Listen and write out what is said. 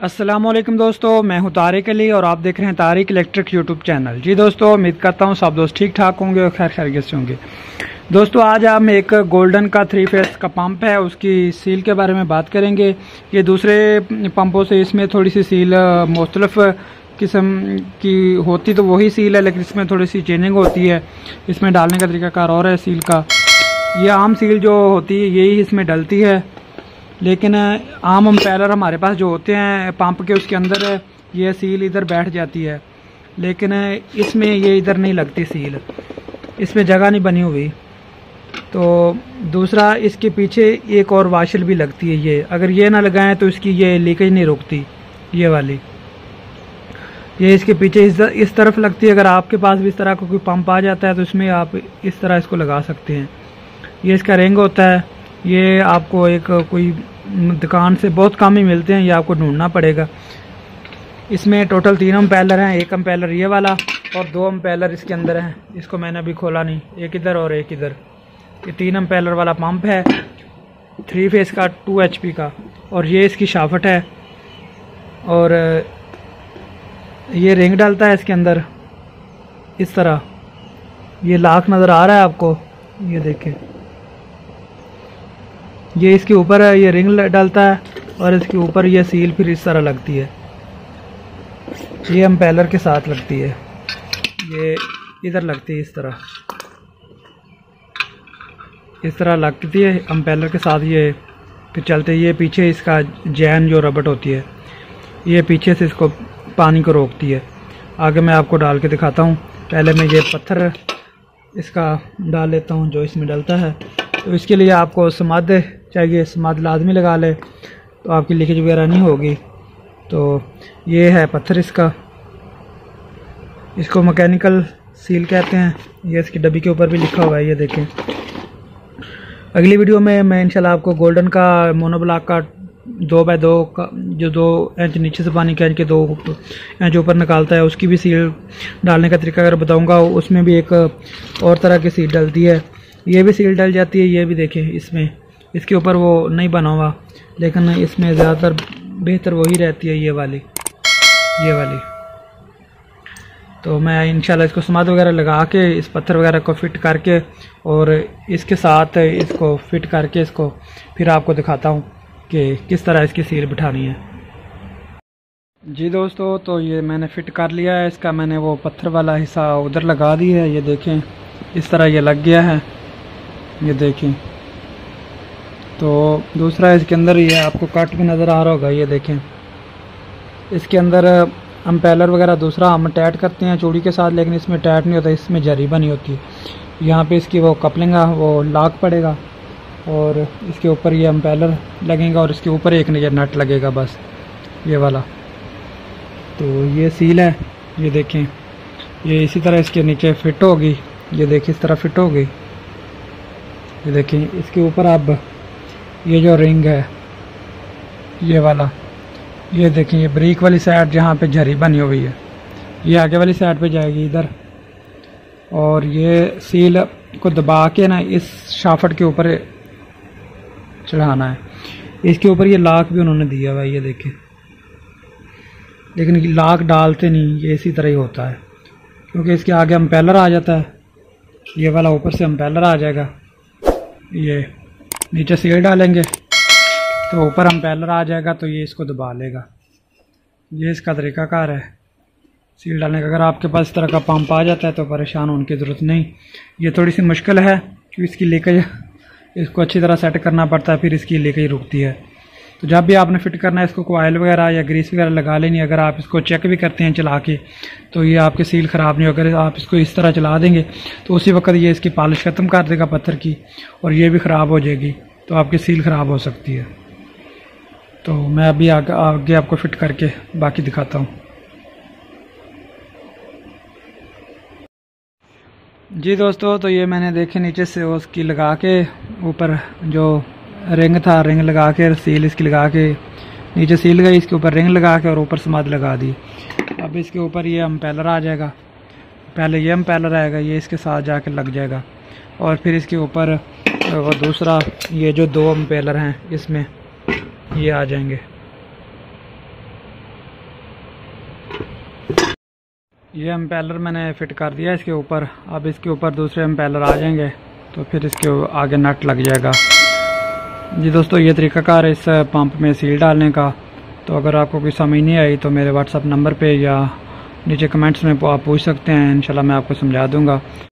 अस्सलामुअलैकुम दोस्तों, मैं हूं तारिक अली और आप देख रहे हैं तारिक इलेक्ट्रिक यूट्यूब चैनल। जी दोस्तों, उम्मीद करता हूं सब दोस्त ठीक ठाक होंगे और खैर खैरियत से होंगे। दोस्तों, आज हम एक गोल्डन का 3 फेस का पंप है, उसकी सील के बारे में बात करेंगे। ये दूसरे पंपों से इसमें थोड़ी सी सील मुख्तलिफ किस्म की होती तो वही सील है, लेकिन इसमें थोड़ी सी चेंजिंग होती है। इसमें डालने का तरीकाकार और है सील का। ये आम सील जो होती है यही इसमें डलती है, लेकिन आम अम्पेलर हमारे पास जो होते हैं पंप के, उसके अंदर ये सील इधर बैठ जाती है, लेकिन इसमें ये इधर नहीं लगती सील, इसमें जगह नहीं बनी हुई। तो दूसरा, इसके पीछे एक और वाशल भी लगती है। ये अगर ये ना लगाएं तो इसकी ये लीकेज नहीं रुकती, ये वाली। ये इसके पीछे इस तरफ लगती है। अगर आपके पास भी इस तरह का कोई पंप आ जाता है तो इसमें आप इस तरह इसको लगा सकते हैं। ये इसका रिंग होता है। ये आपको एक कोई दुकान से बहुत कम ही मिलते हैं, ये आपको ढूंढना पड़ेगा। इसमें टोटल 3 अम्पेलर हैं। एक अम्पेलर ये वाला और 2 अम्पेलर इसके अंदर हैं। इसको मैंने अभी खोला नहीं, एक इधर और एक इधर। ये 3 अम्पेलर वाला पंप है, 3 फेस का 2 HP का। और ये इसकी शाफट है और ये रिंग डालता है इसके अंदर इस तरह। ये लाख नज़र आ रहा है आपको, ये देखें। ये इसके ऊपर है, ये रिंग डालता है और इसके ऊपर ये सील फिर इस तरह लगती है। ये अम्पेलर के साथ लगती है, ये इधर लगती है इस तरह लगती है अम्पेलर के साथ। ये फिर चलते, ये पीछे इसका जैन जो रबट होती है, ये पीछे से इसको पानी को रोकती है। आगे मैं आपको डाल के दिखाता हूँ। पहले मैं ये पत्थर इसका डाल लेता हूँ जो इसमें डलता है। तो इसके लिए आपको समाद चाहिए, समाद लाजमी लगा ले तो आपकी लीकेज वगैरह नहीं होगी। तो ये है पत्थर इसका, इसको मैकेनिकल सील कहते हैं। ये इसकी डब्बी के ऊपर भी लिखा हुआ है, ये देखें। अगली वीडियो में मैं इंशाल्लाह आपको गोल्डन का मोनोब्लॉक का 2x2 का जो 2 इंच नीचे से पानी खींच के 2 इंच ऊपर निकालता है, उसकी भी सील डालने का तरीका अगर बताऊंगा। उसमें भी एक और तरह की सील डलती है, ये भी सील डल जाती है। ये भी देखें, इसमें इसके ऊपर वो नहीं बना हुआ, लेकिन इसमें ज़्यादातर बेहतर वही रहती है, ये वाली। तो मैं इंशाल्लाह इसको समाद वगैरह लगा के इस पत्थर वगैरह को फिट करके और इसके साथ इसको फिट करके इसको फिर आपको दिखाता हूँ कि किस तरह इसकी सील बिठानी है। जी दोस्तों, तो ये मैंने फिट कर लिया है इसका। मैंने वो पत्थर वाला हिस्सा उधर लगा दी है, ये देखें इस तरह ये लग गया है, ये देखें। तो दूसरा, इसके अंदर ये आपको कट भी नज़र आ रहा होगा, ये देखें। इसके अंदर अम्पेलर वगैरह दूसरा हम टैट करते हैं चूड़ी के साथ, लेकिन इसमें टैट नहीं होता, इसमें जरी बनी होती है। यहाँ पे इसकी वो कपलिंग वो लॉक पड़ेगा और इसके ऊपर ये अम्पेलर लगेगा और इसके ऊपर एक ये नट लगेगा, बस ये वाला। तो ये सील है, ये देखें। ये इसी तरह इसके नीचे फिट होगी, ये देखिए इस तरह फिट होगी, ये देखें। इसके ऊपर अब ये जो रिंग है ये वाला, ये देखें, ये ब्रेक वाली साइड जहाँ पे झरी बनी हुई है, ये आगे वाली साइड पे जाएगी इधर। और ये सील को दबा के ना इस शाफट के ऊपर चढ़ाना है। इसके ऊपर ये लॉक भी उन्होंने दिया हुआ है, ये देखें। लेकिन लॉक डालते नहीं, ये इसी तरह ही होता है, क्योंकि इसके आगे अम्पेलर आ जाता है। ये वाला ऊपर से अम्पेलर आ जाएगा, ये नीचे सील डालेंगे तो ऊपर अम्पेलर आ जाएगा, तो ये इसको दबा लेगा। ये इसका तरीकाकार है सील डालने का। अगर आपके पास इस तरह का पंप आ जाता है तो परेशान होने की ज़रूरत नहीं। ये थोड़ी सी मुश्किल है क्योंकि इसकी लीकेज, इसको अच्छी तरह सेट करना पड़ता है, फिर इसकी लीकेज रुकती है। तो जब भी आपने फिट करना है इसको कोई ऑयल वगैरह या ग्रीस वगैरह लगा लेनी। अगर आप इसको चेक भी करते हैं चला के तो ये आपकी सील ख़राब नहीं होगी। अगर आप इसको इस तरह चला देंगे तो उसी वक्त ये इसकी पॉलिश ख़त्म कर देगा पत्थर की, और ये भी ख़राब हो जाएगी, तो आपकी सील ख़राब हो सकती है। तो मैं अभी आगे आपको फिट करके बाकी दिखाता हूँ। जी दोस्तों, तो ये मैंने देखे नीचे से उसकी लगा के, ऊपर जो रिंग था रिंग लगा के, सील इसकी लगा के, नीचे सील गई, इसके ऊपर रिंग लगा के और ऊपर समाद लगा दी। अब इसके ऊपर ये अम्पेलर आ जाएगा। पहले ये अम्पेलर आएगा, ये इसके साथ जाके लग जाएगा, और फिर इसके ऊपर वो दूसरा ये जो 2 अम्पेलर हैं इसमें ये आ जाएंगे। ये एम्पेलर मैंने फ़िट कर दिया इसके ऊपर। अब इसके ऊपर दूसरे एम्पेलर आ जाएंगे तो फिर इसके आगे नट लग जाएगा। जी दोस्तों, ये तरीक़ाकार है इस पंप में सील डालने का। तो अगर आपको कोई समझ नहीं आई तो मेरे व्हाट्सअप नंबर पे या नीचे कमेंट्स में आप पूछ सकते हैं, इंशाल्लाह मैं आपको समझा दूँगा।